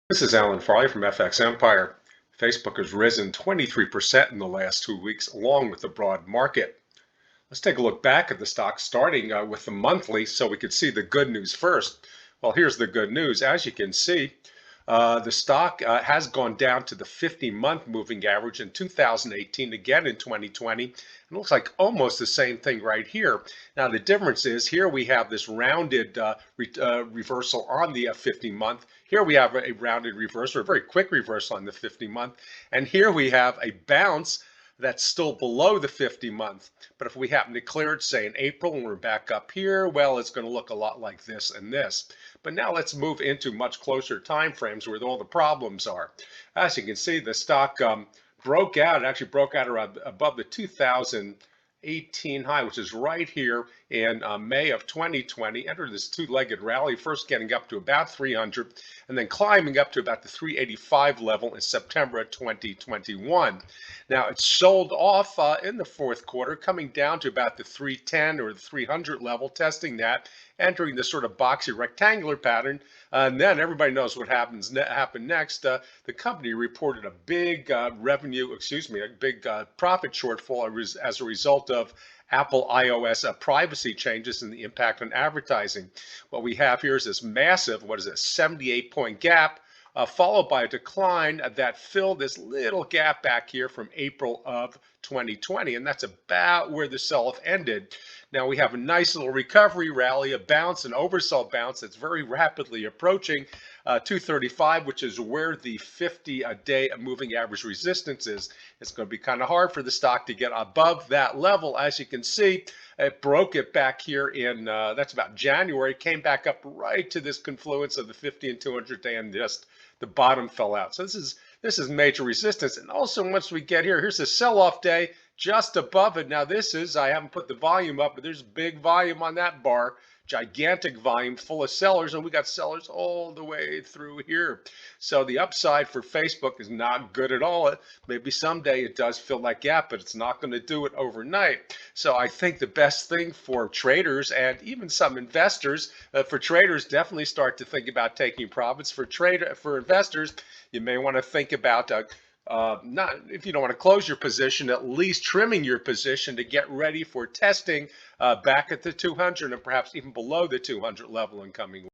This is Alan Farley from FX Empire. Facebook has risen 23% in the last 2 weeks, along with the broad market. Let's take a look back at the stock, starting with the monthly, so we can see the good news first. Well, here's the good news. As you can see, the stock has gone down to the 50-month moving average in 2018, again in 2020. It looks like almost the same thing right here. Now, the difference is here we have this rounded reversal on the 50-month. Here we have a rounded reversal, a very quick reversal on the 50-month. And here we have a bounce that's still below the 50-month. But if we happen to clear it, say in April, and we're back up here, well, it's going to look a lot like this and this. But now let's move into much closer time frames where all the problems are. As you can see, the stock broke out. It actually broke out around above the 2018 high, which is right here in May of 2020. Entered this two-legged rally, first getting up to about 300 and then climbing up to about the 385 level in September of 2021. Now, it sold off in the fourth quarter, coming down to about the 310 or the 300 level, testing that, entering this sort of boxy rectangular pattern. And then everybody knows what happened next. The company reported a big a big profit shortfall as a result of Apple iOS privacy changes and the impact on advertising. What we have here is this massive, 78-point gap, followed by a decline that filled this little gap back here from April of 2020. And that's about where the sell-off ended. Now we have a nice little recovery rally, a bounce, an oversold bounce that's very rapidly approaching 235, which is where the 50-day moving average resistance is. It's going to be kind of hard for the stock to get above that level. As you can see, it broke it back here in, that's about January, came back up right to this confluence of the 50 and 200 day, and just the bottom fell out. So this is major resistance. And also once we get here, here's the sell-off day just above it. Now this is, I haven't put the volume up, but there's big volume on that bar, gigantic volume full of sellers, and we got sellers all the way through here. So the upside for Facebook is not good at all. Maybe someday it does fill that gap, but it's not going to do it overnight. So I think the best thing for traders and even some investors, for traders, definitely start to think about taking profits. For investors, you may want to think about not, if you don't want to close your position, at least trimming your position to get ready for testing back at the 200 and perhaps even below the 200 level in coming weeks.